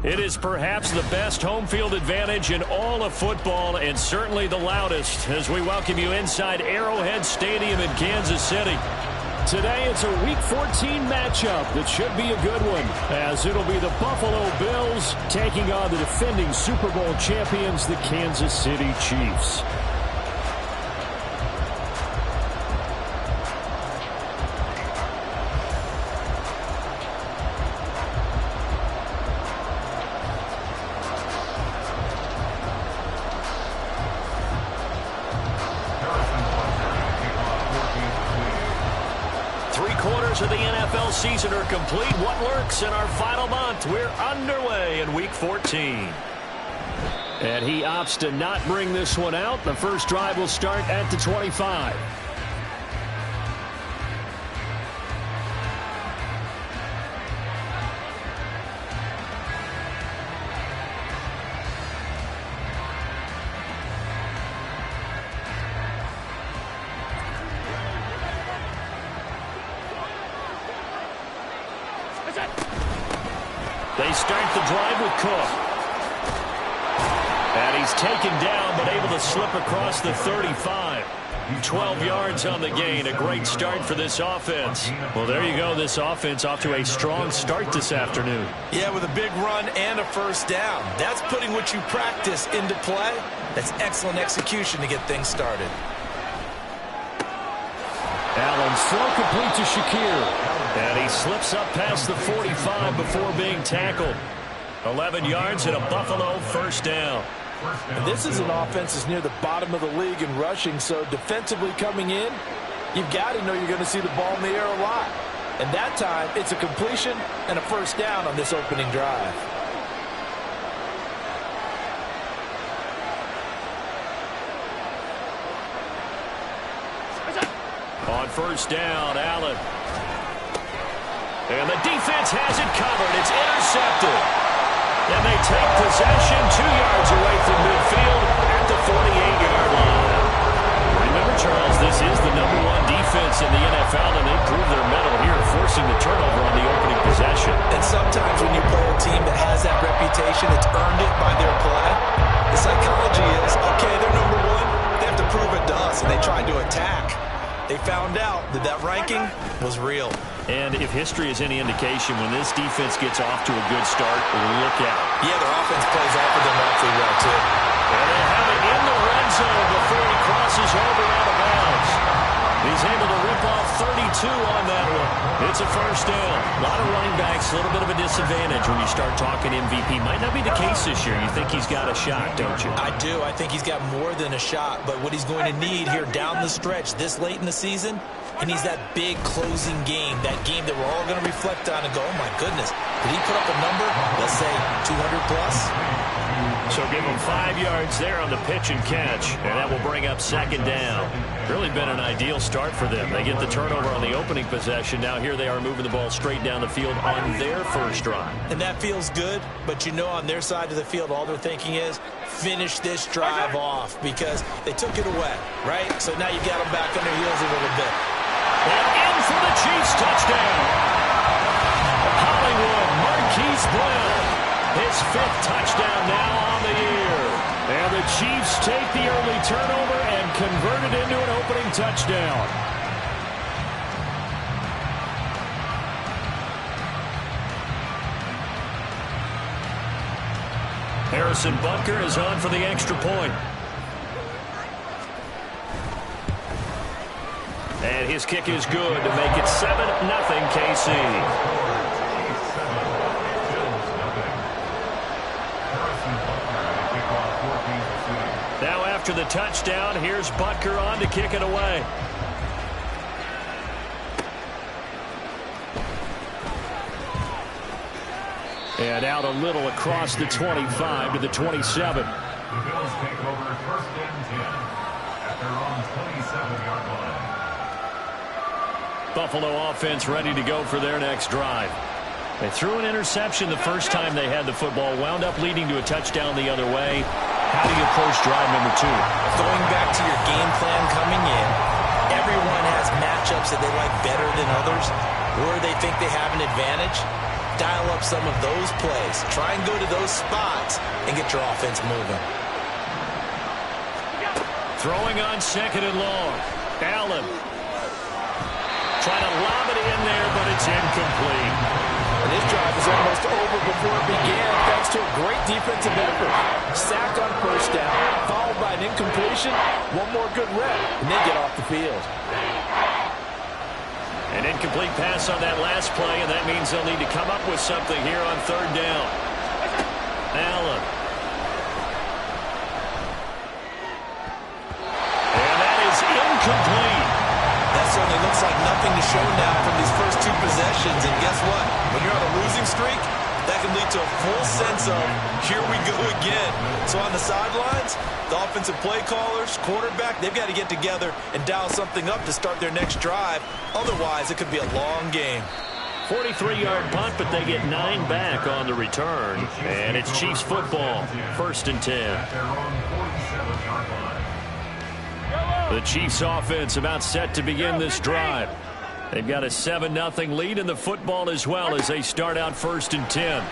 It is perhaps the best home field advantage in all of football, and certainly the loudest, as we welcome you inside Arrowhead Stadium in Kansas City. Today it's a Week 14 matchup that should be a good one, as it'll be the Buffalo Bills taking on the defending Super Bowl champions, the Kansas City Chiefs. Of the NFL season are complete. What lurks in our final month? We're underway in Week 14. And he opts to not bring this one out. The first drive will start at the 25. They start the drive with Cook. And he's taken down, but able to slip across the 35. 12 yards on the gain. A great start for this offense. Well, there you go. This offense off to a strong start this afternoon. Yeah, with a big run and a first down. That's putting what you practice into play. That's excellent execution to get things started. Allen slow complete to Shakir. And he slips up past the 45 before being tackled. 11 yards and a Buffalo first down. And this is an offense that's near the bottom of the league in rushing, so defensively coming in, you've got to know you're going to see the ball in the air a lot. And that time, it's a completion and a first down on this opening drive. On first down, Allen. And the defense has it covered. It's intercepted. And they take possession 2 yards away from midfield at the 48-yard line. Remember, Charles, this is the #1 defense in the NFL, and they prove their mettle here, forcing the turnover on the opening possession. And sometimes when you play a team that has that reputation, it's earned it by their play. The psychology is, okay, they're #1. They have to prove it to us, and they tried to attack. They found out that that ranking was real. And if history is any indication, when this defense gets off to a good start, look out. Yeah, their offense plays off of them awfully well, too. And they have it in the red zone before he crosses over out of bounds. He's able to rip off 32 on that one. It's a first down. A lot of running backs, a little bit of a disadvantage when you start talking MVP. Might not be the case this year. You think he's got a shot, don't you? I do. I think he's got more than a shot. But what he's going to need here down the stretch this late in the season, he needs that big closing game, that game that we're all going to reflect on and go, oh, my goodness, did he put up a number, let's say 200 plus? So give him 5 yards there on the pitch and catch, and that will bring up second down. Really been an ideal start for them. They get the turnover on the opening possession. Now here they are moving the ball straight down the field on their first drive. And that feels good, but you know on their side of the field, all they're thinking is finish this drive off because they took it away, right? So now you got them back on their heels a little bit. And in for the Chiefs touchdown. Hollywood Marquise Brown. His 5th touchdown now on the year. And the Chiefs turnover and converted into an opening touchdown. Harrison Butker is on for the extra point. And his kick is good to make it 7-0 KC. Now after the touchdown, here's Butker on to kick it away. And out a little across the 25 to the 27. The Bills take over 1st and 10 at their own 27-yard line. Buffalo offense ready to go for their next drive. They threw an interception the first time they had the football, wound up leading to a touchdown the other way. How do you approach drive number 2? Going back to your game plan coming in, everyone has matchups that they like better than others, where they think they have an advantage. Dial up some of those plays. Try and go to those spots and get your offense moving. Throwing on 2nd and long. Allen trying to lob it in there, but it's incomplete. And this drive is almost over before it began, thanks to a great defensive effort. Sacked on 1st down, followed by an incompletion, one more good rep, and they get off the field. An incomplete pass on that last play, and that means they'll need to come up with something here on 3rd down. Allen. And that is incomplete. That certainly looks like nothing to show now from these first 2 possessions. And guess what? When you're on a losing streak, that can lead to a full sense of, here we go again. So on the sidelines, the offensive play callers, quarterback, they've got to get together and dial something up to start their next drive. Otherwise, it could be a long game. 43-yard punt, but they get 9 back on the return. And it's Chiefs football, 1st and 10. At their own 47-yard line. The Chiefs offense about set to begin this drive. They've got a 7-0 lead in the football as well as they start out 1st and 10.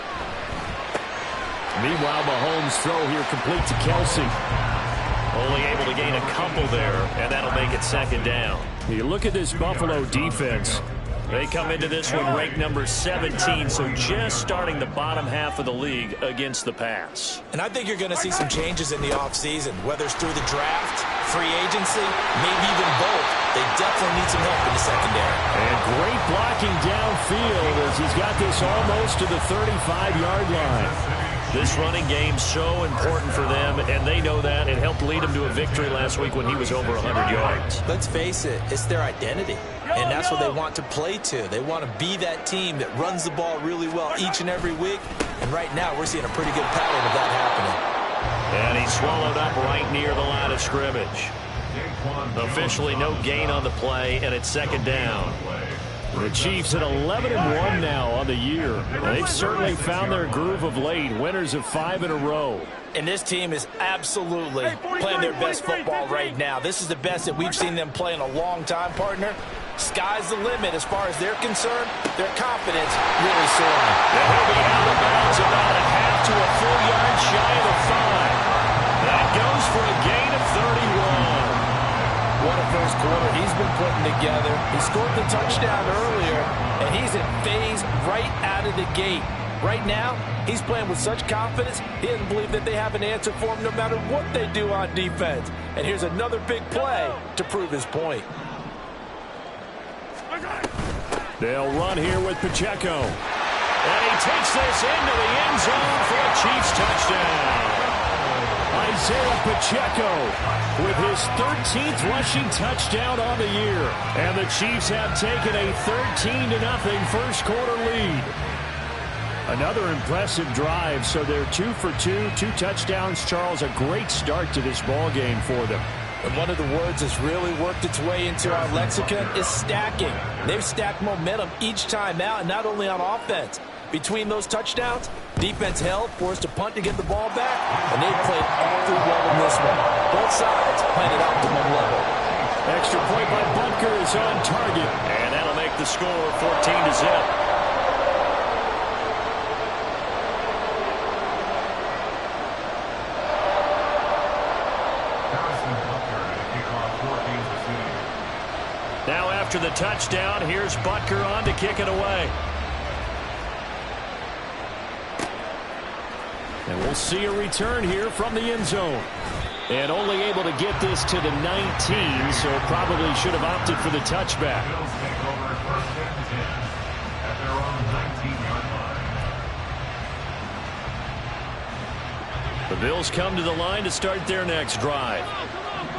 Meanwhile, Mahomes' throw here complete to Kelsey. Only able to gain a couple there, and that'll make it 2nd down. You look at this Buffalo defense. They come into this one ranked number 17, so just starting the bottom half of the league against the pass. And I think you're going to see some changes in the offseason, whether it's through the draft, free agency, maybe even both. They definitely need some help in the secondary. And great blocking downfield as he's got this almost to the 35-yard line. This running game so important for them, and they know that. It helped lead them to a victory last week when he was over 100 yards. Let's face it, it's their identity, and that's what they want to play to. They want to be that team that runs the ball really well each and every week, and right now we're seeing a pretty good pattern of that happening. And he swallowed up right near the line of scrimmage. Officially no gain on the play, and it's 2nd down. The Chiefs at 11-1 now on the year. They've certainly found their groove of late, winners of 5 in a row. And this team is absolutely playing their best football right now. This is the best that we've seen them play in a long time, partner. Sky's the limit as far as they're concerned. Their confidence really soaring. And he'll be out of bounds about a half to a full yard shy of the 5. That goes for a gain of 31. What a first quarter he's been putting together. He scored the touchdown earlier, and he's in phase right out of the gate. Right now, he's playing with such confidence, he doesn't believe that they have an answer for him no matter what they do on defense. And here's another big play to prove his point. They'll run here with Pacheco. And he takes this into the end zone for a Chiefs touchdown. Isaiah Pacheco with his 13th rushing touchdown on the year. And the Chiefs have taken a 13-0 first quarter lead. Another impressive drive, so they're 2 for 2 touchdowns. Charles, a great start to this ball game for them. And one of the words that's really worked its way into our lexicon is stacking. They've stacked momentum each time out, and not only on offense. Between those touchdowns, defense held, forced a punt to get the ball back, and they played all through well in this one. Both sides playing at optimum level. Extra point by Butker is on target, and that'll make the score 14-0. after the touchdown. Here's Butker on to kick it away. And we'll see a return here from the end zone. And only able to get this to the 19, so probably should have opted for the touchback. Bills take over first and 10 at their own 19-yard line. The Bills come to the line to start their next drive.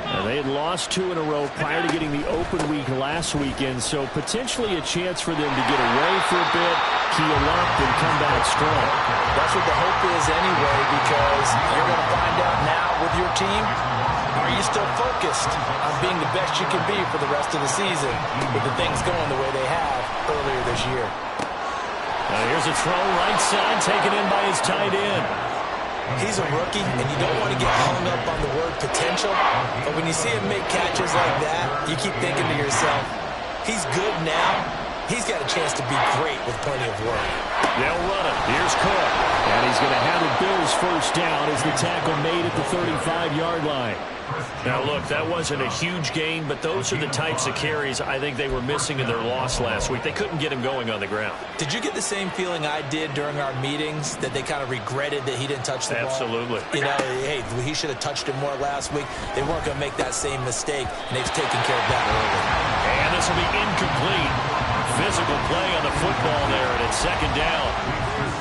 And they had lost 2 in a row prior to getting the open week last weekend, so potentially a chance for them to get away for a bit, keel up, and come back strong. That's what the hope is anyway, because you're going to find out now with your team, are you still focused on being the best you can be for the rest of the season with the things going the way they have earlier this year? Now here's a throw right side, taken in by his tight end. He's a rookie, and you don't want to get hung up on the word potential, but when you see him make catches like that, you keep thinking to yourself, he's good now. He's got a chance to be great with plenty of work. They'll run it. Here's Cook. And he's going to have the Bills first down as the tackle made at the 35-yard line. Now, look, that wasn't a huge gain, but those are the types of carries I think they were missing in their loss last week. They couldn't get him going on the ground. Did you get the same feeling I did during our meetings, that they kind of regretted that he didn't touch the ball? Absolutely. You know, hey, he should have touched it more last week. They weren't going to make that same mistake, and they've taken care of that early. And this will be incomplete. Physical play on the football there, and it's second down.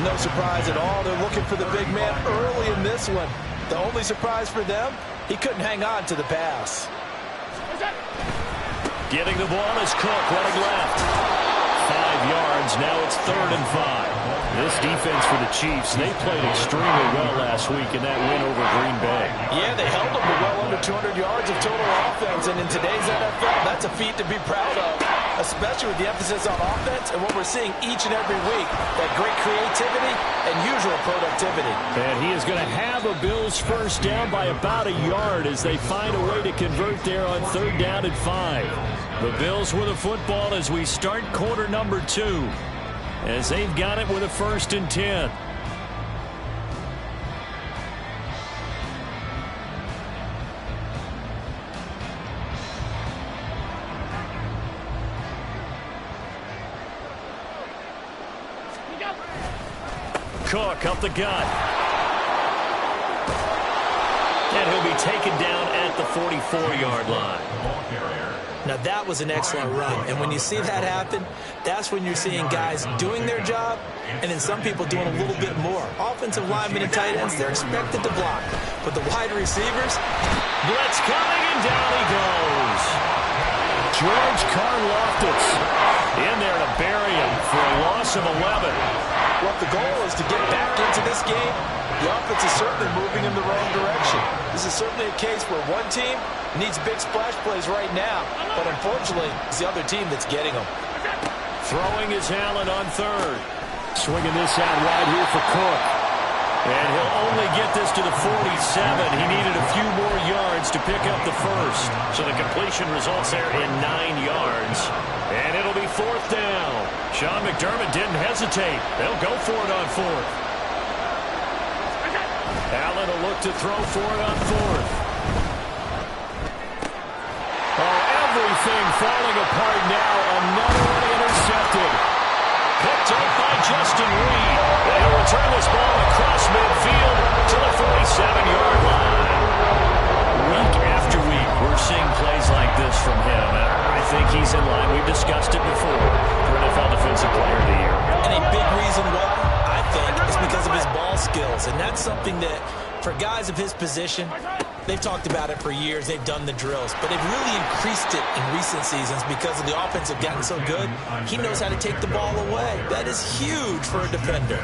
No surprise at all. They're looking for the big man early in this one. The only surprise for them, he couldn't hang on to the pass. Getting the ball is Cook, running left. 5 yards, now it's 3rd and 5. This defense for the Chiefs, they played extremely well last week in that win over Green Bay. Yeah, they held them to well under 200 yards of total offense, and in today's NFL, that's a feat to be proud of, especially with the emphasis on offense and what we're seeing each and every week, that great creativity and usual productivity. And he is going to have a Bills first down by about a yard as they find a way to convert there on 3rd down and 5. The Bills with a football as we start quarter number 2, as they've got it with a 1st and 10. Cook up the gut. And he'll be taken down at the 44-yard line. Now, that was an excellent run. And when you see that happen, that's when you're seeing guys doing their job and then some people doing a little bit more. Offensive linemen and tight ends, they're expected to block. But the wide receivers, blitz coming, and down he goes. George Karlaftis in there to bury him for a loss of 11. Well, if the goal is to get back into this game, the offense is certainly moving in the wrong direction. This is certainly a case where one team needs big splash plays right now, but unfortunately, it's the other team that's getting them. Throwing is Allen on 3rd. Swinging this out wide here for Cook. And he'll only get this to the 47. He needed a few more yards to pick up the first. So the completion results there in 9 yards. And it'll be 4th down. Sean McDermott didn't hesitate. They'll go for it on 4th. Allen will look to throw for it on 4th. Oh, everything falling apart now. Another one intercepted. Picked up by Justin Reed. And he'll return this ball across midfield to the 47-yard line. Week after week, we're seeing plays like this from him. I think he's in line. We've discussed it before for NFL Defensive Player of the Year. and a big reason why, I think, is because of his ball skills. And that's something that, for guys of his position, they've talked about it for years. They've done the drills. But they've really increased it in recent seasons because of the offense have gotten so good. He knows how to take the ball away. That is huge for a defender.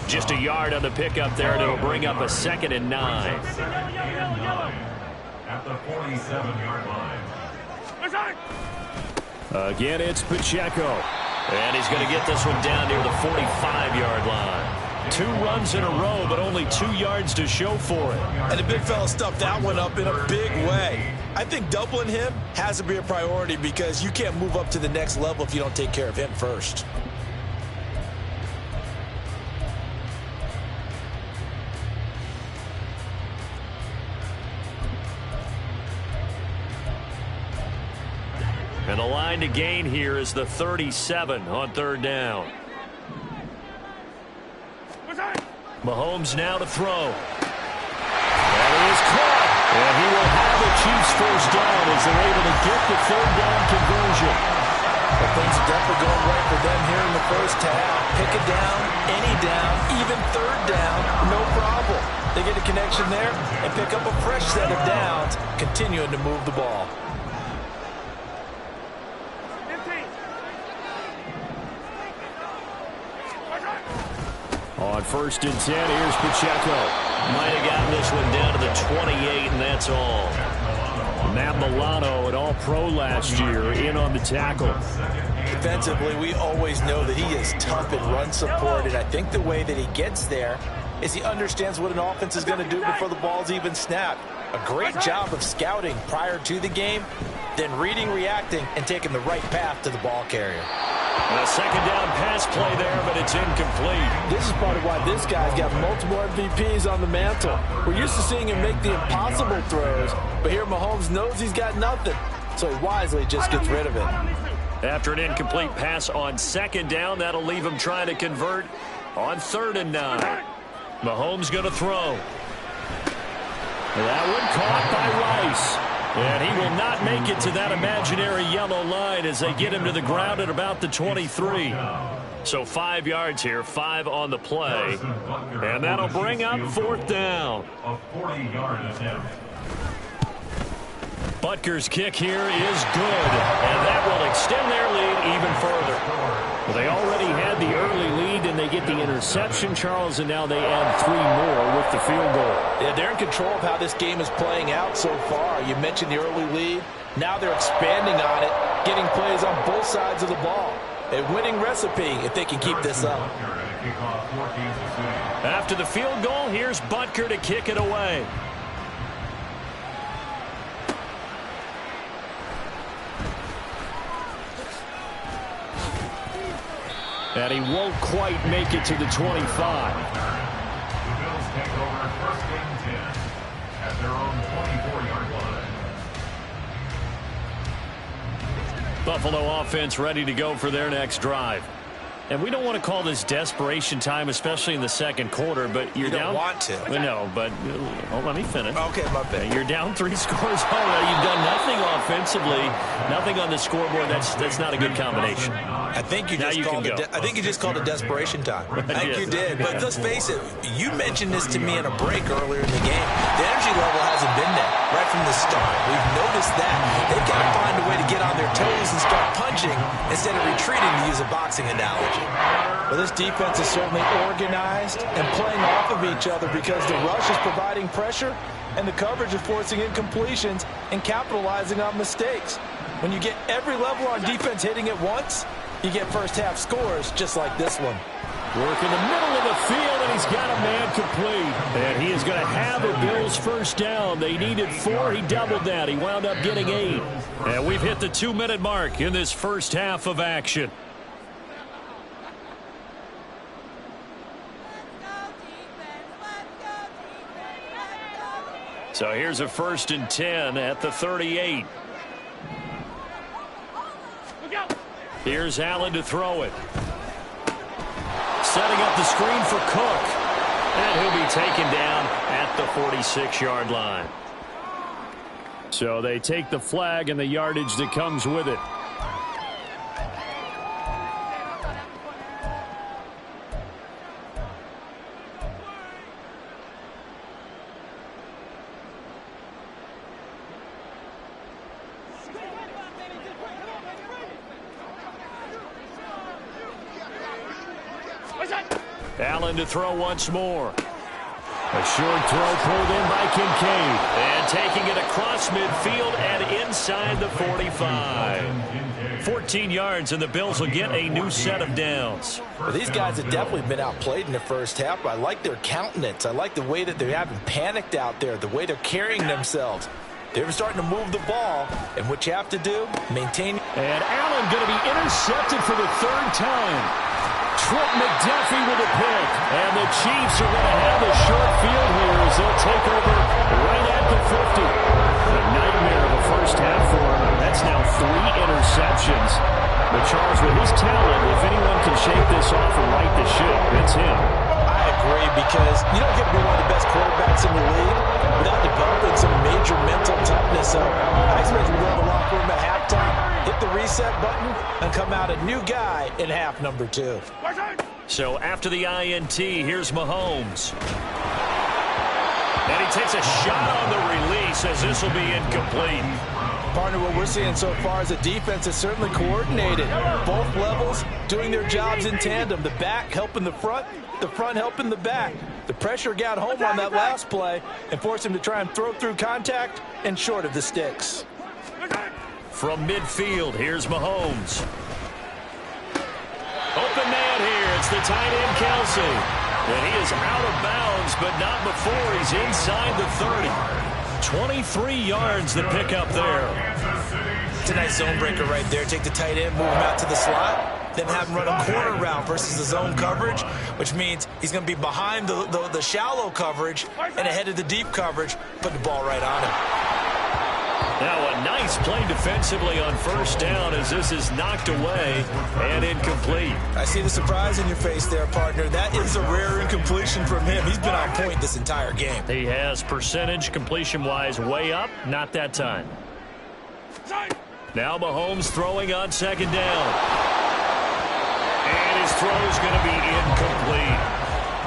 Just a yard on the pickup there, and it'll bring up a 2nd and 9. At the 47-yard line. Again, it's Pacheco. And he's going to get this one down near the 45-yard line. 2 runs in a row, but only 2 yards to show for it. And the big fella stuffed that one up in a big way. I think doubling him has to be a priority because you can't move up to the next level if you don't take care of him first. And the line to gain here is the 37 on third down. Mahomes now to throw. That is caught. And he will have the Chiefs first down as they're able to get the third down conversion. Well, things are definitely going right for them here in the first half. Pick it down, any down, even third down, no problem. They get a connection there and pick up a fresh set of downs, continuing to move the ball. On 1st and 10, here's Pacheco. Might have gotten this one down to the 28, and that's all. Matt Milano, an All-Pro last year, in on the tackle. Defensively, we always know that he is tough in run support, and I think the way that he gets there is he understands what an offense is going to do before the ball's even snapped. A great job of scouting prior to the game, then reading, reacting, and taking the right path to the ball carrier. A second down pass play there, but it's incomplete. This is part of why this guy's got multiple MVPs on the mantle. We're used to seeing him make the impossible throws, but here Mahomes knows he's got nothing, so he wisely just gets rid of it. After an incomplete pass on second down, that'll leave him trying to convert on 3rd and 9. Mahomes going to throw. That one caught by Rice. And he will not make it to that imaginary yellow line as they get him to the ground at about the 23. So 5 yards here, 5 on the play. And that'll bring up 4th down. A 40-yard attempt. Butker's kick here is good. And that will extend their lead even further. Well, they already had the early lead, and they get the interception, Charles, and now they add 3 more with the field goal. Yeah, they're in control of how this game is playing out so far. You mentioned the early lead. Now they're expanding on it, getting plays on both sides of the ball. A winning recipe if they can keep this up. After the field goal, here's Butker to kick it away. And he won't quite make it to the 25. The Bills take over 1st and 10 at their own 24-yard line. Buffalo offense ready to go for their next drive. And we don't want to call this desperation time, especially in the second quarter, but you're down. You don't want to. No, but let me finish. Okay, my bad. You're down 3 scores already. You've done nothing offensively, nothing on the scoreboard. That's not a good combination. I think you just called it desperation time. I think you did. But let's face it, you mentioned this to me in a break earlier in the game. The energy level hasn't been there right from the start. We've noticed that. They've got to find a way to get on their toes and start punching instead of retreating, to use a boxing analogy. Well, this defense is certainly organized and playing off of each other because the rush is providing pressure and the coverage is forcing incompletions and capitalizing on mistakes. When you get every level on defense hitting at once, you get first half scores just like this one. Work in the middle of the field, and he's got a man complete. And he is going to have a Bills first down. They needed 4. He doubled that. He wound up getting 8. And we've hit the 2-minute mark in this first half of action. So here's a 1st and 10 at the 38. Here's Allen to throw it. Setting up the screen for Cook. And he'll be taken down at the 46-yard line. So they take the flag and the yardage that comes with it. Allen to throw once more. A short throw pulled in by Kincaid. And taking it across midfield and inside the 45. 14 yards, and the Bills will get a new set of downs. Well, these guys have definitely been outplayed in the first half. I like their countenance. I like the way that they haven't panicked out there, the way they're carrying themselves. They're starting to move the ball, and what you have to do, maintain. And Allen going to be intercepted for the 3rd time. Trent McDuffie with a pick. And the Chiefs are going to have a short field here as they'll take over right at the 50. A nightmare of a first half for them. That's now 3 interceptions. because you don't get to be one of the best quarterbacks in the league without developing some major mental toughness. So I expect him to go to the locker room at halftime, hit the reset button, and come out a new guy in half number 2. So after the INT, here's Mahomes. And he takes a shot on the release as this will be incomplete. Partner, what we're seeing so far is a defense that's certainly coordinated. Both levels doing their jobs in tandem. The back helping the front helping the back. The pressure got home on that last play and forced him to try and throw through contact and short of the sticks. From midfield, here's Mahomes. Open man here. It's the tight end, Kelsey. And he is out of bounds, but not before he's inside the 30. 23 yards the pickup there. It's a nice zone breaker right there. Take the tight end, move him out to the slot, then have him run a corner route versus the zone coverage, which means he's going to be behind the shallow coverage and ahead of the deep coverage. Put the ball right on him. Now a nice play defensively on first down as this is knocked away and incomplete. I see the surprise in your face there, partner. That is a rare incompletion from him. He's been on point this entire game. He has percentage completion-wise way up, not that time. Now Mahomes throwing on second down. And his throw's going to be incomplete.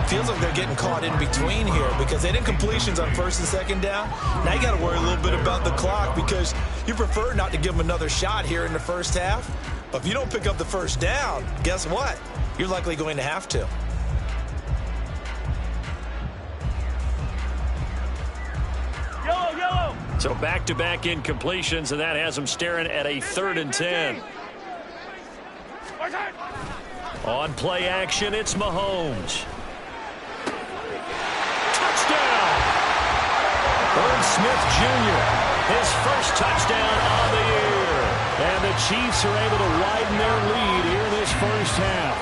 Feels like they're getting caught in between here because they didn't completions on first and second down. Now you got to worry a little bit about the clock because you prefer not to give them another shot here in the first half. But if you don't pick up the first down, guess what? You're likely going to have to. Yellow. So back-to-back incompletions, and that has them staring at a 3rd and 10. On play action, it's Mahomes. Irv Smith Jr., his first touchdown on the year. And the Chiefs are able to widen their lead here in this first half.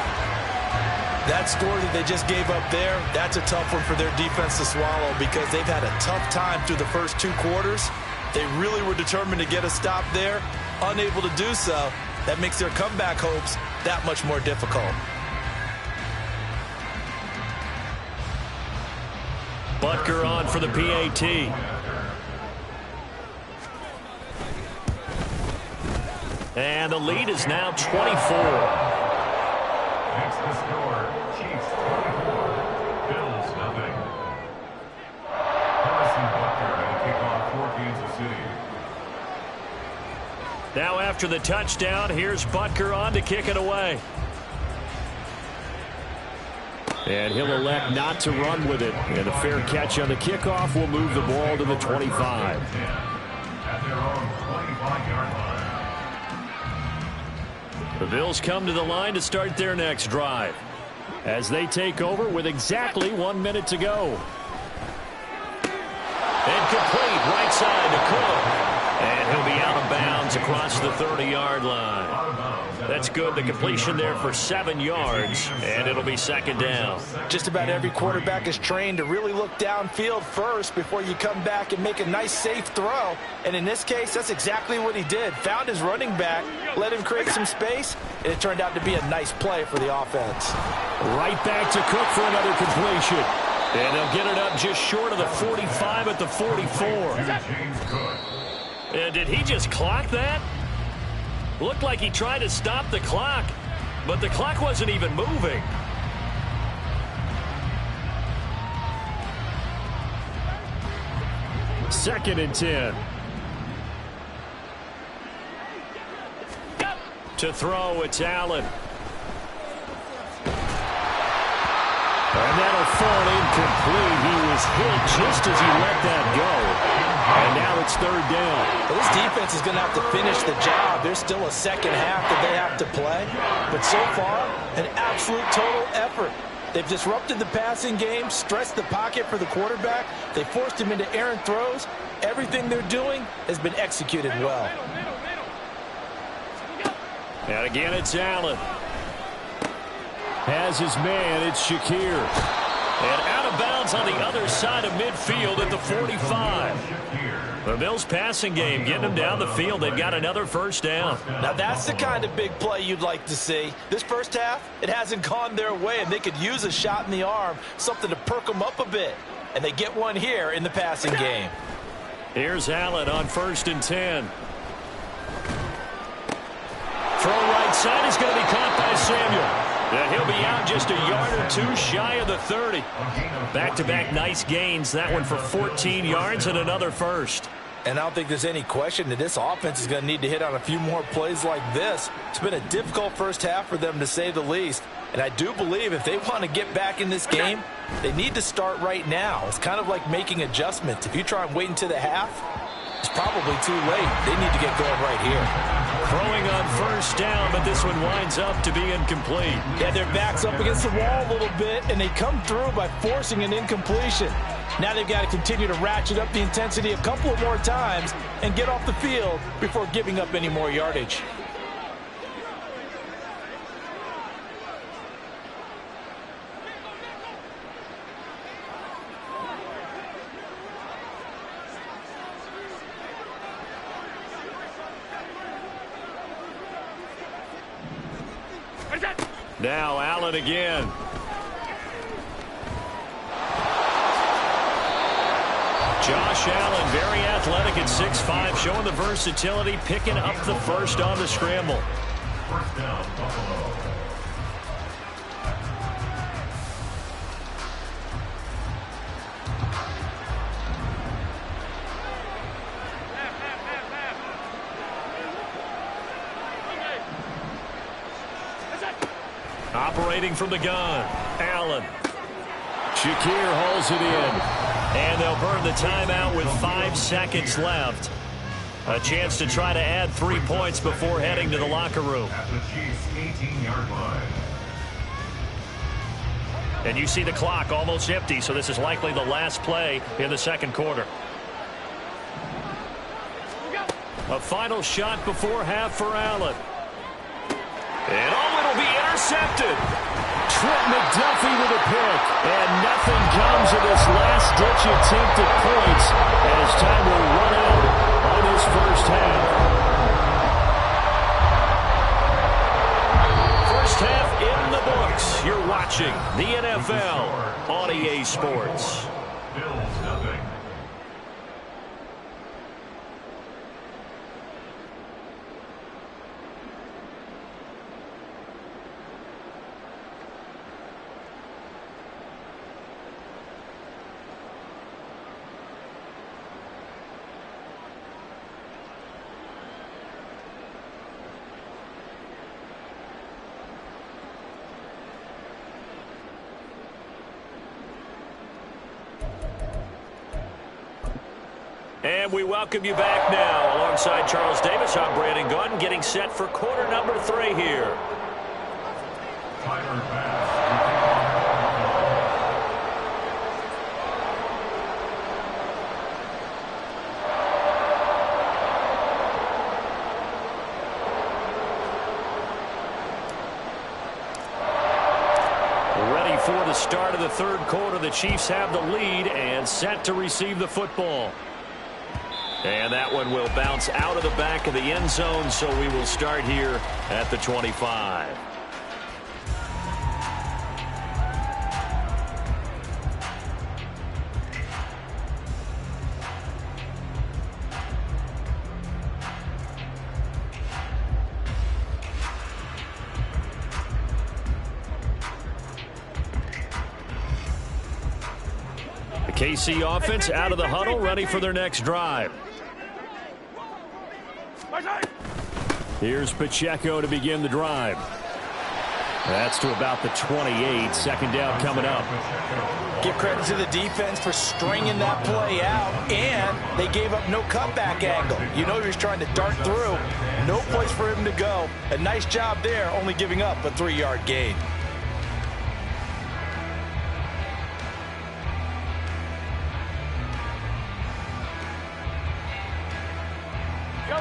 That score that they just gave up there, that's a tough one for their defense to swallow because they've had a tough time through the first 2 quarters. They really were determined to get a stop there, unable to do so. That makes their comeback hopes that much more difficult. Butker on for the PAT. And the lead is now 24. Next to score, Chiefs 24, Bills nothing. Harrison Butker had a kickoff for Kansas City. Now after the touchdown, here's Butker on to kick it away. And he'll elect not to run with it. And a fair catch on the kickoff will move the ball to the 25. At their own 25-yard line. The Bills come to the line to start their next drive as they take over with exactly 1 minute to go. Incomplete, right side to Cook. And he'll be out of bounds across the 30-yard line. That's good. The completion there for 7 yards, and it'll be 2nd down. Just about every quarterback is trained to really look downfield first before you come back and make a nice, safe throw. And in this case, that's exactly what he did. Found his running back, let him create some space, and it turned out to be a nice play for the offense. Right back to Cook for another completion. And they'll get it up just short of the 45 at the 44. And did he just clock that? Looked like he tried to stop the clock, but the clock wasn't even moving. Second and 10. To throw, it's Allen. And that'll fall incomplete. He was hit just as he let that go. And now it's 3rd down. Well, this defense is going to have to finish the job. There's still a second half that they have to play. But so far, an absolute total effort. They've disrupted the passing game, stressed the pocket for the quarterback. They forced him into errant throws. Everything they're doing has been executed well. And again, it's Allen. Has his man, it's Shakir. And out of bounds Allen's on the other side of midfield at the 45. The Bills passing game getting them down the field. They've got another first down. Now that's the kind of big play you'd like to see. This first half, it hasn't gone their way, and they could use a shot in the arm, something to perk them up a bit. And they get one here in the passing game. Here's Allen on 1st and 10. Throw right side is going to be caught by Samuel. And he'll be out just a yard or two shy of the 30. Back-to-back nice gains. That one for 14 yards and another first. And I don't think there's any question that this offense is going to need to hit on a few more plays like this. It's been a difficult first half for them, to say the least. And I do believe if they want to get back in this game, they need to start right now. It's kind of like making adjustments. If you try and wait until the half, it's probably too late. They need to get going right here. Throwing on 1st down, but this one winds up to be incomplete. Yeah, their back's up against the wall a little bit, and they come through by forcing an incompletion. Now they've got to continue to ratchet up the intensity a couple of more times and get off the field before giving up any more yardage. Now Allen again. Josh Allen, very athletic at 6'5", showing the versatility, picking up the first on the scramble. First down, Buffalo. Operating from the gun, Allen. Shakir hauls it in. And they'll burn the timeout with 5 seconds left. A chance to try to add 3 points before heading to the locker room. At the Chiefs' 18-yard line. And you see the clock almost empty, so this is likely the last play in the second quarter. A final shot before half for Allen. And it'll be intercepted. Trent McDuffie with a pick. And nothing comes of this last-ditch attempt at points as time will run out on this first half. First half in the books. You're watching the NFL on EA Sports. Bills nothing. And we welcome you back now. Alongside Charles Davis, I'm Brandon Gaudin, getting set for quarter number 3 here. Tyler Bass. Ready for the start of the third quarter. The Chiefs have the lead and set to receive the football. And that one will bounce out of the back of the end zone, so we will start here at the 25. The KC offense out of the huddle, ready for their next drive. Here's Pacheco to begin the drive. That's to about the 28. Second down coming up. Give credit to the defense for stringing that play out, and they gave up no cutback angle. You know he was trying to dart through. No place for him to go. A nice job there, only giving up a 3-yard gain.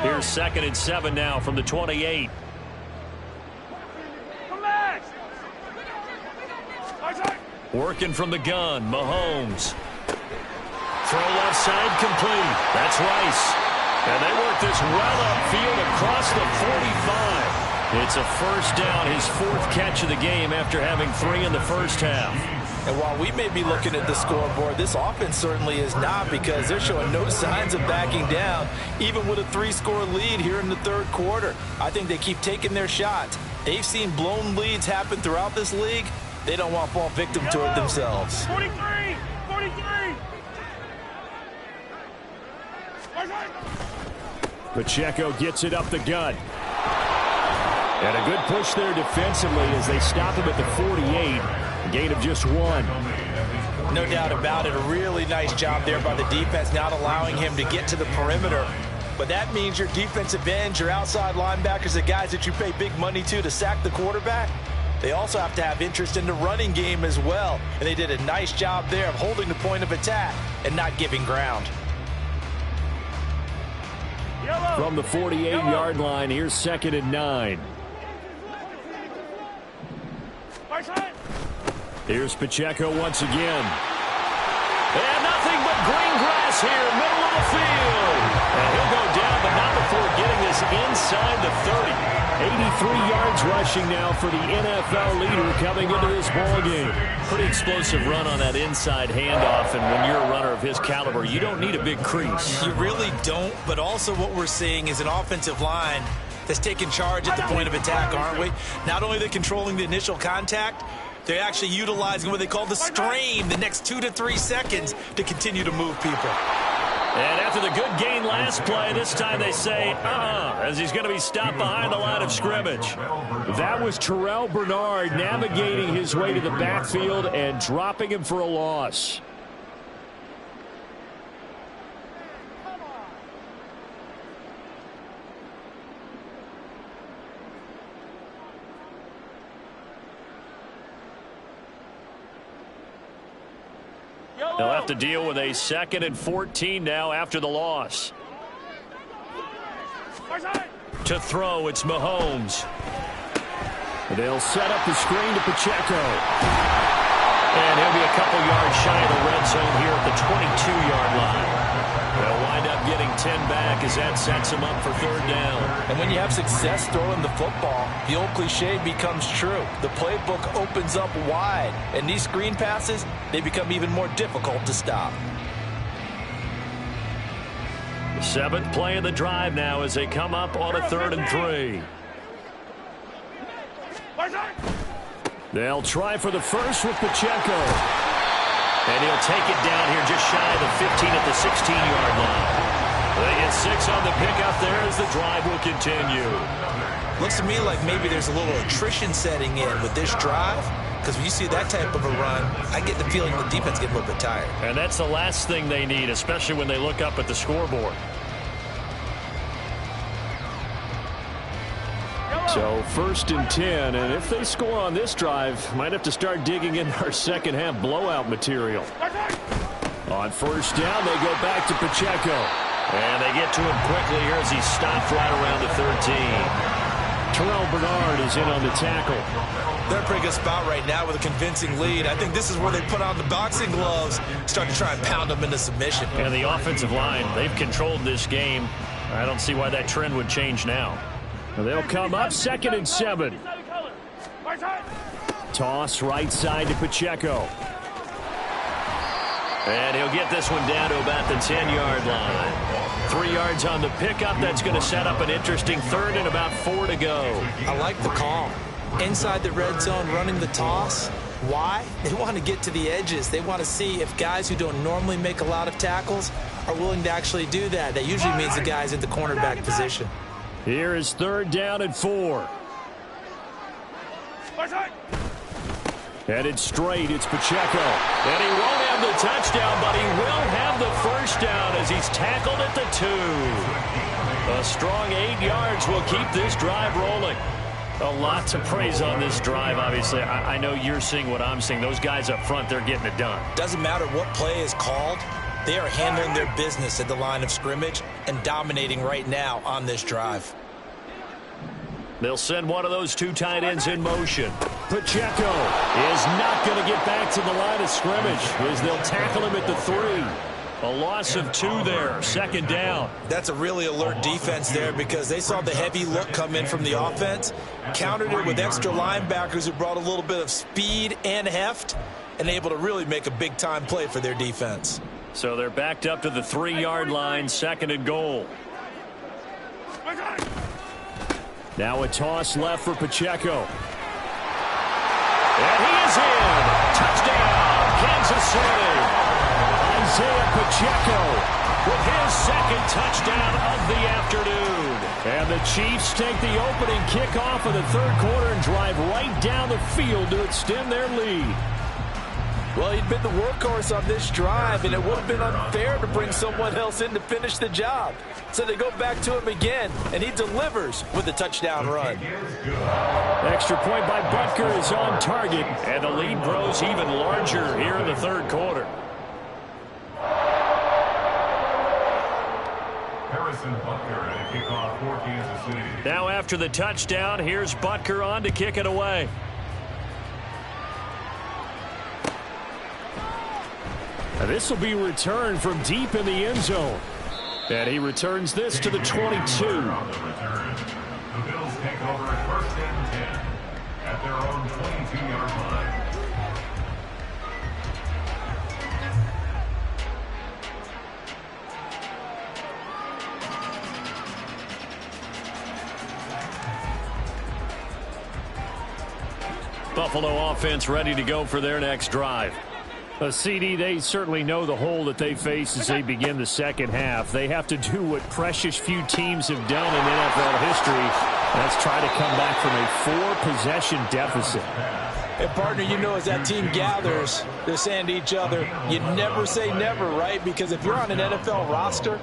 Here's 2nd and 7 now from the 28. Working from the gun, Mahomes. Throw left side complete. That's Rice. And they work this well upfield across the 45. It's a first down, his 4th catch of the game after having 3 in the first half. And while we may be looking at the scoreboard, this offense certainly is not, because they're showing no signs of backing down, even with a 3-score lead here in the 3rd quarter. I think they keep taking their shots. They've seen blown leads happen throughout this league. They don't want to fall victim to it themselves. 43! 43! Pacheco gets it up the gut. And a good push there defensively as they stop him at the 48. A gain of just 1. No doubt about it. A really nice job there by the defense, not allowing him to get to the perimeter. But that means your defensive ends, your outside linebackers, the guys that you pay big money to sack the quarterback, they also have to have interest in the running game as well. And they did a nice job there of holding the point of attack and not giving ground. From the 48-yard line, here's 2nd and 9. Here's Pacheco once again. And nothing but green grass here, middle of the field. And he'll go down, but not before getting this inside the 30. 83 yards rushing now for the NFL leader coming into this ballgame. Pretty explosive run on that inside handoff, and when you're a runner of his caliber, you don't need a big crease. You really don't, but also what we're seeing is an offensive line that's taking charge at the point of attack, aren't we? Not only are they controlling the initial contact, they're actually utilizing what they call the strain the next 2 to 3 seconds to continue to move people. And after the good gain last play, this time they say, as he's going to be stopped behind the line of scrimmage. That was Terrell Bernard navigating his way to the backfield and dropping him for a loss. They'll have to deal with a 2nd and 14 now after the loss. To throw, it's Mahomes. They'll set up the screen to Pacheco. And he'll be a couple yards shy of the red zone here at the 22-yard line. They'll wind up getting 10 back as that sets him up for 3rd down. And when you have success throwing the football, the old cliche becomes true. The playbook opens up wide, and these screen passes, they become even more difficult to stop. The 7th play of the drive now as they come up on a 3rd and 3. They'll try for the first with Pacheco. And he'll take it down here just shy of the 15 at the 16-yard line. They get 6 on the pickup there as the drive will continue. Looks to me like maybe there's a little attrition setting in with this drive, because when you see that type of a run, I get the feeling the defense gets a little bit tired. And that's the last thing they need, especially when they look up at the scoreboard. So 1st and 10, and if they score on this drive, might have to start digging in our second half blowout material. On 1st down, they go back to Pacheco. And they get to him quickly here as he's stopped right around the 13. Terrell Bernard is in on the tackle. They're in a pretty good spot right now with a convincing lead. I think this is where they put on the boxing gloves, start to try and pound them into submission. And the offensive line, they've controlled this game. I don't see why that trend would change now. They'll come up 2nd and 7. Toss right side to Pacheco. And he'll get this one down to about the 10-yard line. 3 yards on the pickup. That's going to set up an interesting 3rd and about 4 to go. I like the call. Inside the red zone, running the toss. Why? They want to get to the edges. They want to see if guys who don't normally make a lot of tackles are willing to actually do that. That usually means the guys at the cornerback position. Here is 3rd down and 4. Headed straight, it's Pacheco. And he won't have the touchdown, but he will have the 1st down as he's tackled at the 2. A strong 8 yards will keep this drive rolling. A lot to praise on this drive, obviously. I know you're seeing what I'm seeing. Those guys up front, they're getting it done. Doesn't matter what play is called. They are handling their business at the line of scrimmage and dominating right now on this drive. They'll send one of those 2 tight ends in motion. Pacheco is not going to get back to the line of scrimmage as they'll tackle him at the 3. A loss of 2 there, second down. That's a really alert defense there because they saw the heavy look come in from the offense, countered it with extra linebackers who brought a little bit of speed and heft, and able to really make a big-time play for their defense. So they're backed up to the 3-yard line, second and goal. Now a toss left for Pacheco. And he is in. Touchdown, Kansas City. Isaiah Pacheco with his second touchdown of the afternoon. And the Chiefs take the opening kickoff of the third quarter and drive right down the field to extend their lead. Well, he'd been the workhorse on this drive, and it would have been unfair to bring someone else in to finish the job. So they go back to him again, and he delivers with a touchdown run. Extra point by Butker is on target, and the lead grows even larger here in the third quarter. Harrison Butker at a kickoff for Kansas City. Now after the touchdown, here's Butker on to kick it away. Now this will be returned from deep in the end zone. And he returns this to the 22. On the return, the Bills take over at first and 10 at their own 22-yard line. Buffalo offense ready to go for their next drive. CD, they certainly know the hole that they face as they begin the second half. They have to do what precious few teams have done in NFL history. That's try to come back from a 4-possession deficit. And, partner, you know, as that team gathers, they're saying to each other, you never say never, right? Because if you're on an NFL roster,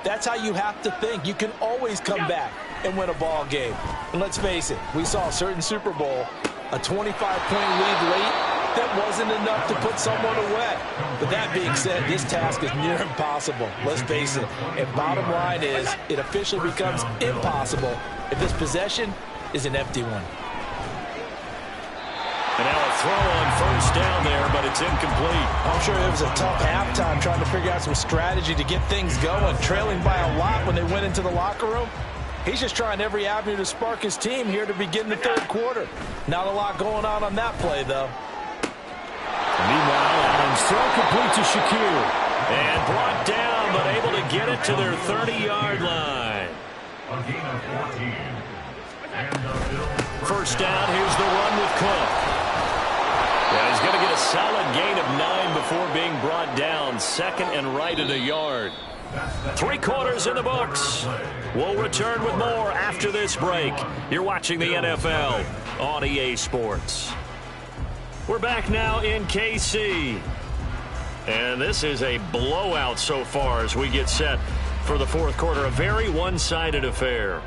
that's how you have to think. You can always come back and win a ball game. And let's face it, we saw a certain Super Bowl, a 25-point lead late. That wasn't enough to put someone away. But that being said, this task is near impossible. Let's face it. And bottom line is, it officially becomes impossible if this possession is an empty one. And now a throw on first down there, but it's incomplete. I'm sure it was a tough halftime trying to figure out some strategy to get things going, trailing by a lot when they went into the locker room. He's just trying every avenue to spark his team here to begin the third quarter. Not a lot going on that play, though. Meanwhile, Allen's throw complete to Shakir. And brought down, but able to get it to their 30-yard line. A gain of 14. And the Bills. First down, here's the run with Cook. Yeah, he's going to get a solid gain of 9 before being brought down. Second and right at a yard. 3 quarters in the books. We'll return with more after this break. You're watching the NFL on EA Sports. We're back now in KC. And this is a blowout so far as we get set for the fourth quarter. A very one-sided affair.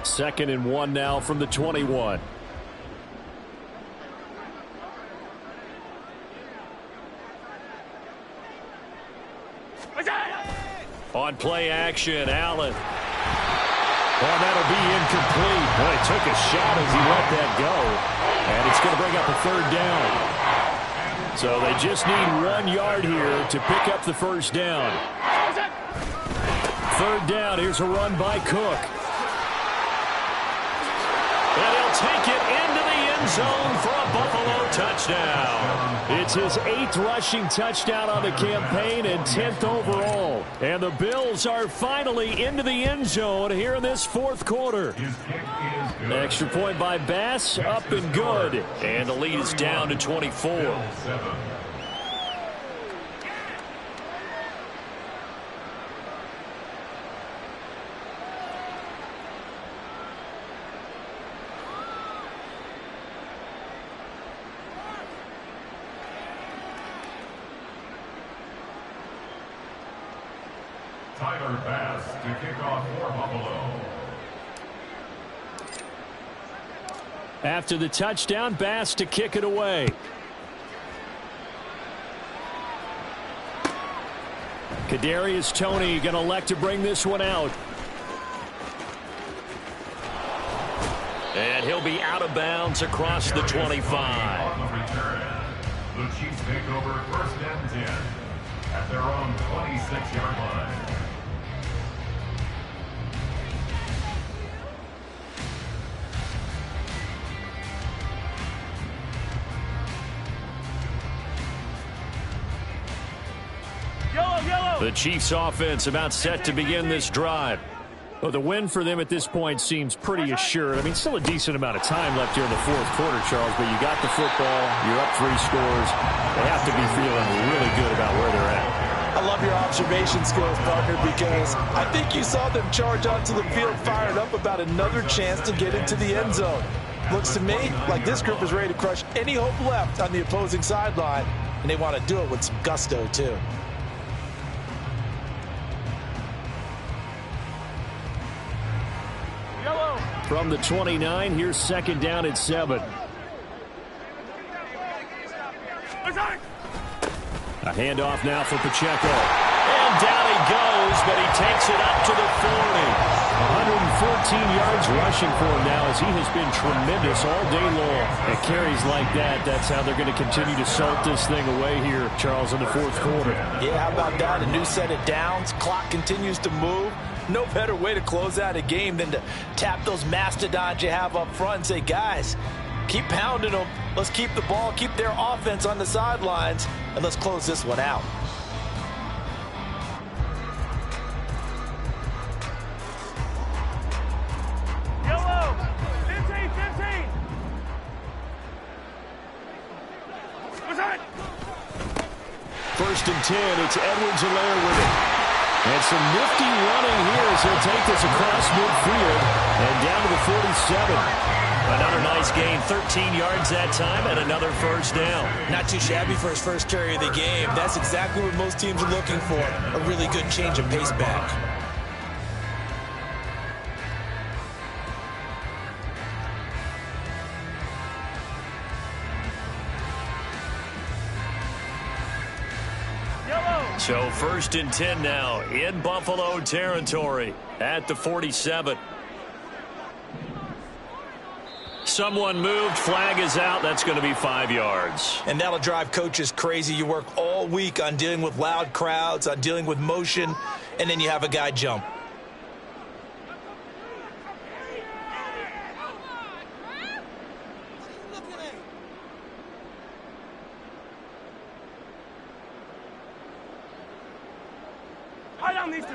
Second and 1 now from the 21. On play action, Allen. Well, that'll be incomplete. Boy, he took a shot as he let that go. And it's going to bring up a third down. So they just need 1 yard here to pick up the first down. Third down, here's a run by Cook. And he'll take it into the end zone for a Buffalo touchdown. It's his 8th rushing touchdown on the campaign and 10th overall. And the Bills are finally into the end zone here in this fourth quarter. Extra point by Bass, up and good. And the lead is down to 24. Tyler Bass to kick off for Buffalo. After the touchdown, Bass to kick it away. Kadarius Toney going to elect to bring this one out. And he'll be out of bounds across the 25. On the return, the Chiefs take over 1st and 10 at their own 26-yard line. The Chiefs offense about set to begin this drive. Well, the win for them at this point seems pretty assured. I mean, still a decent amount of time left here in the 4th quarter, Charles, but you got the football, you're up 3 scores. They have to be feeling really good about where they're at. I love your observation skills, partner, because I think you saw them charge onto the field fired up about another chance to get into the end zone. Looks to me like this group is ready to crush any hope left on the opposing sideline, and they want to do it with some gusto, too. From the 29, here's 2nd down at 7. A handoff now for Pacheco. And down he goes, but he takes it up to the 40. 114 yards rushing for him now as he has been tremendous all day long. At carries like that, that's how they're going to continue to salt this thing away here, Charles, in the 4th quarter. Yeah, how about that? A new set of downs. Clock continues to move. No better way to close out a game than to tap those mastodons you have up front and say, guys, keep pounding them. Let's keep the ball, keep their offense on the sidelines, and let's close this one out. Yellow, 15. What's that? 1st and 10, it's Edwards-Helaire with it. And some nifty running here as he'll take this across midfield and down to the 47. Another nice gain, 13 yards that time, and another 1st down. Not too shabby for his first carry of the game. That's exactly what most teams are looking for, a really good change of pace back. So 1st and 10 now in Buffalo territory at the 47. Someone moved, flag is out. That's going to be 5 yards. And that'll drive coaches crazy. You work all week on dealing with loud crowds, on dealing with motion, and then you have a guy jump.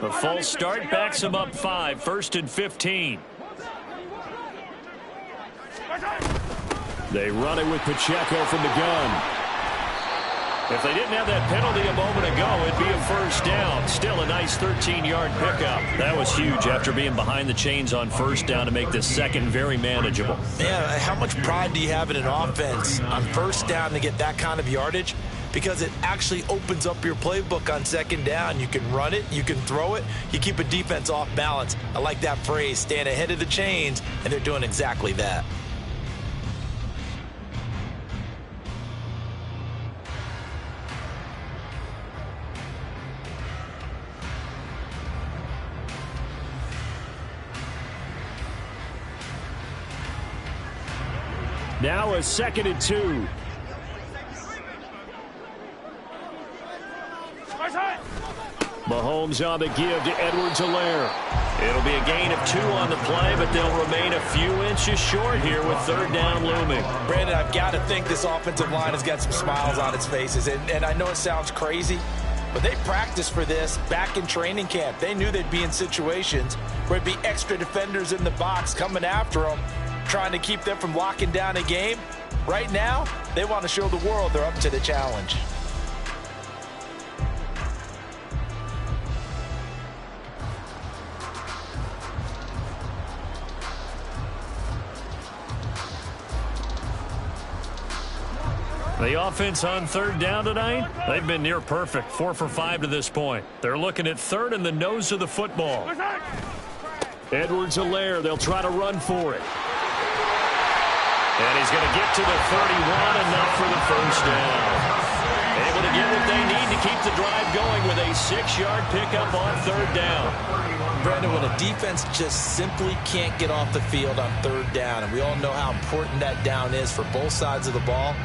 A false start backs him up 5, 1st and 15. They run it with Pacheco from the gun. If they didn't have that penalty a moment ago, it'd be a 1st down. Still a nice 13-yard pickup. That was huge after being behind the chains on 1st down to make this 2nd very manageable. Yeah, how much pride do you have in an offense on 1st down to get that kind of yardage? Because it actually opens up your playbook on 2nd down. You can run it, you can throw it, you keep a defense off balance. I like that phrase, stand ahead of the chains, and they're doing exactly that. Now a 2nd and 2. Mahomes on the give to Edwards-Helaire. It'll be a gain of 2 on the play, but they'll remain a few inches short here with 3rd down looming. Brandon, I've got to think this offensive line has got some smiles on its faces. And I know it sounds crazy, but they practiced for this back in training camp. They knew they'd be in situations where it'd be extra defenders in the box coming after them, trying to keep them from locking down a game. Right now, they want to show the world they're up to the challenge. The offense on 3rd down tonight, they've been near perfect, 4 for 5 to this point. They're looking at 3rd in the nose of the football. Edwards-Helaire, they'll try to run for it. And he's going to get to the 31, enough for the 1st down. Able to get what they need to keep the drive going with a 6-yard pickup on 3rd down. Brandon, when a defense just simply can't get off the field on 3rd down, and we all know how important that down is for both sides of the ball,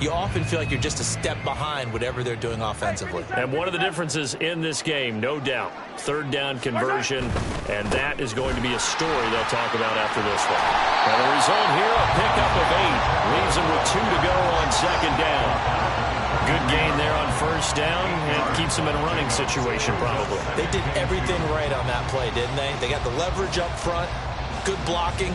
you often feel like you're just a step behind whatever they're doing offensively. And one of the differences in this game, no doubt, 3rd down conversion, and that is going to be a story they'll talk about after this one. And the result here, a pickup of 8. Leaves them with 2 to go on 2nd down. Good gain there on 1st down, and keeps them in a running situation probably. They did everything right on that play, didn't they? They got the leverage up front, good blocking,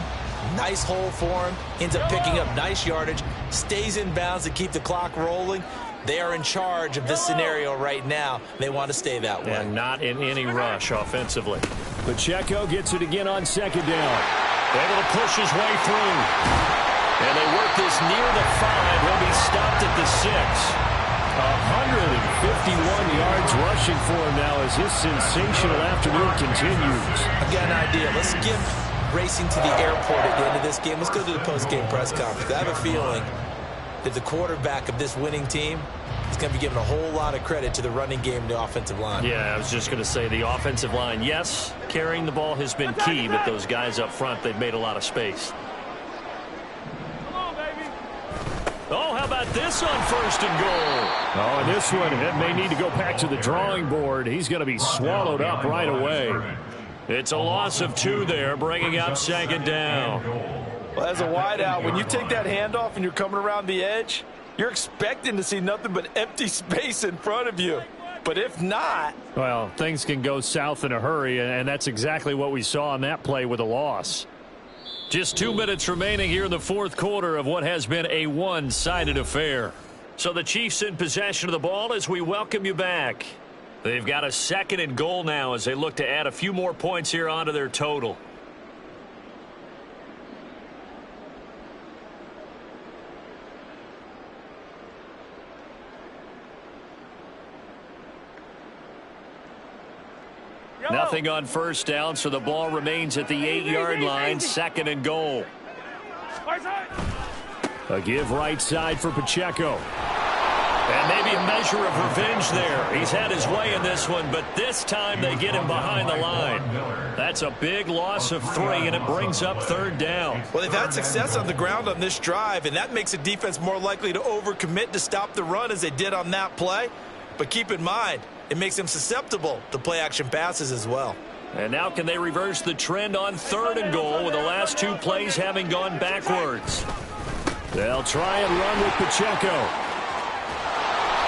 nice hole for him, ends up picking up nice yardage, stays in bounds to keep the clock rolling. They are in charge of this scenario right now. They want to stay that way. And not in any rush offensively. Pacheco gets it again on 2nd down. Able to push his way through. And they work this near the 5. He'll be stopped at the 6. 151 yards rushing for him now as his sensational afternoon continues. I've got an idea. Let's skip racing to the airport at the end of this game. Let's go to the post-game press conference. I have a feeling that the quarterback of this winning team is going to be given a whole lot of credit to the running game and the offensive line. Yeah, I was just going to say the offensive line, yes, carrying the ball has been key, but those guys up front, they've made a lot of space. Oh, how about this on 1st and goal? Oh, and this one, it may need to go back to the drawing board. He's going to be swallowed up right away. It's a loss of 2 there, bringing up 2nd down. Well, as a wideout, when you take that handoff and you're coming around the edge, you're expecting to see nothing but empty space in front of you. But if not... Well, things can go south in a hurry, and that's exactly what we saw on that play with a loss. Just 2 minutes remaining here in the 4th quarter of what has been a one-sided affair. So the Chiefs in possession of the ball as we welcome you back. They've got a 2nd and goal now as they look to add a few more points here onto their total. Nothing on 1st down, so the ball remains at the 8-yard line. 2nd and goal. A give right side for Pacheco. And maybe a measure of revenge there. He's had his way in this one, but this time they get him behind the line. That's a big loss of 3, and it brings up 3rd down. Well, they've had success on the ground on this drive, and that makes a defense more likely to overcommit to stop the run as they did on that play. But keep in mind, it makes them susceptible to play-action passes as well. And now can they reverse the trend on 3rd and goal with the last 2 plays having gone backwards? They'll try and run with Pacheco.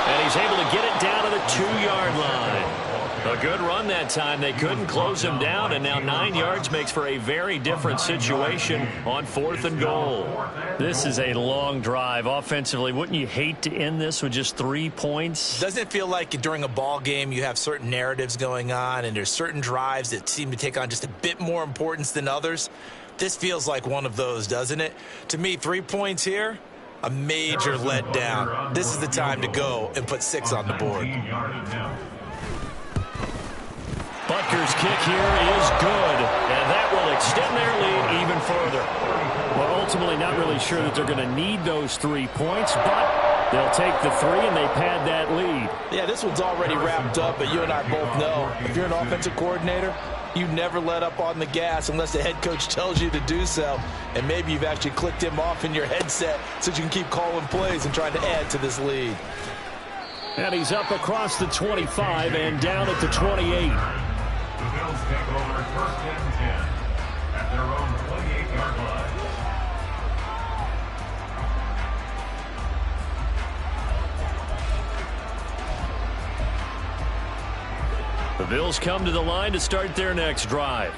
And he's able to get it down to the 2-yard line. A good run that time. They couldn't close him down, and now 9 yards makes for a very different situation on 4th and goal. This is a long drive offensively. Wouldn't you hate to end this with just 3 points? Doesn't it feel like during a ball game you have certain narratives going on, and there's certain drives that seem to take on just a bit more importance than others? This feels like one of those, doesn't it? To me, 3 points here, a major letdown. This is the time to go and put 6 on the board. Butker's kick here is good, and that will extend their lead even further. Well, ultimately not really sure that they're going to need those 3 points, but they'll take the 3 and they pad that lead. Yeah, this one's already wrapped up, but you and I both know if you're an offensive coordinator, you never let up on the gas unless the head coach tells you to do so. And maybe you've actually clicked him off in your headset so you can keep calling plays and trying to add to this lead. And he's up across the 25 and down at the 28. The Bills take over 1st and 10 at their own 28-yard line. The Bills come to the line to start their next drive.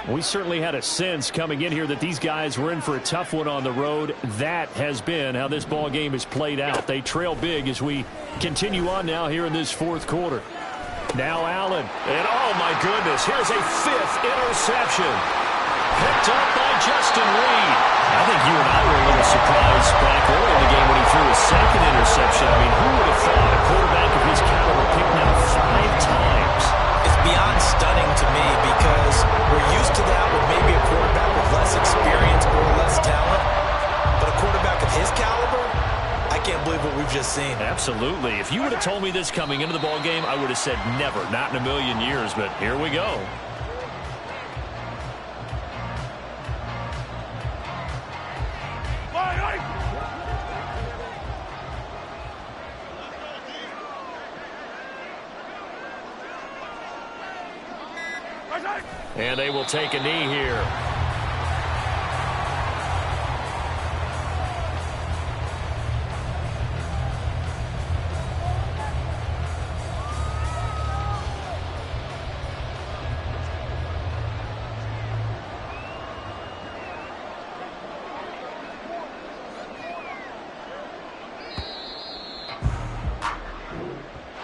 We certainly had a sense coming in here that these guys were in for a tough one on the road. That has been how this ball game has played out. They trail big as we continue on now here in this 4th quarter. Now Allen, and oh my goodness, here's a 5th interception. Picked up by Justin Reed. I think you and I were a little surprised back early in the game when he threw his 2nd interception. I mean, who would have thought a quarterback of his caliber picked out 5 times? It's beyond stunning to me because we're used to that with maybe a quarterback with less experience or less talent. But a quarterback of his caliber, I can't can't believe what we've just seen. Absolutely. If you would have told me this coming into the ball game, I would have said never, not in a million years, but here we go. And they will take a knee here.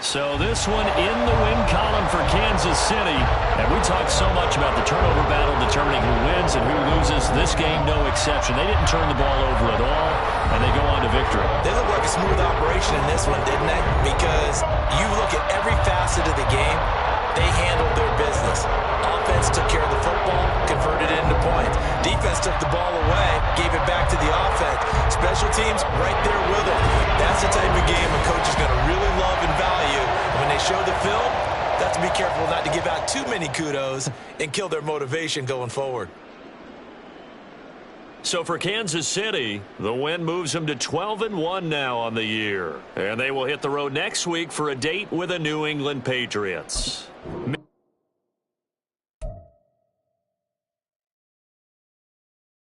So this one in the win column for Kansas City. And we talked so much about the turnover battle determining who wins and who loses. This game, no exception. They didn't turn the ball over at all, and they go on to victory. They look like a smooth operation in this one, didn't they? Because you look at every facet of the game, they handled their business. Offense took care of the football, converted it into points. Defense took the ball away, gave it back to the offense. Special teams right there with them. That's the type of game a coach is going to really love and value. And when they show the film, they have to be careful not to give out too many kudos and kill their motivation going forward. So for Kansas City, the win moves them to 12-1 now on the year. And they will hit the road next week for a date with the New England Patriots.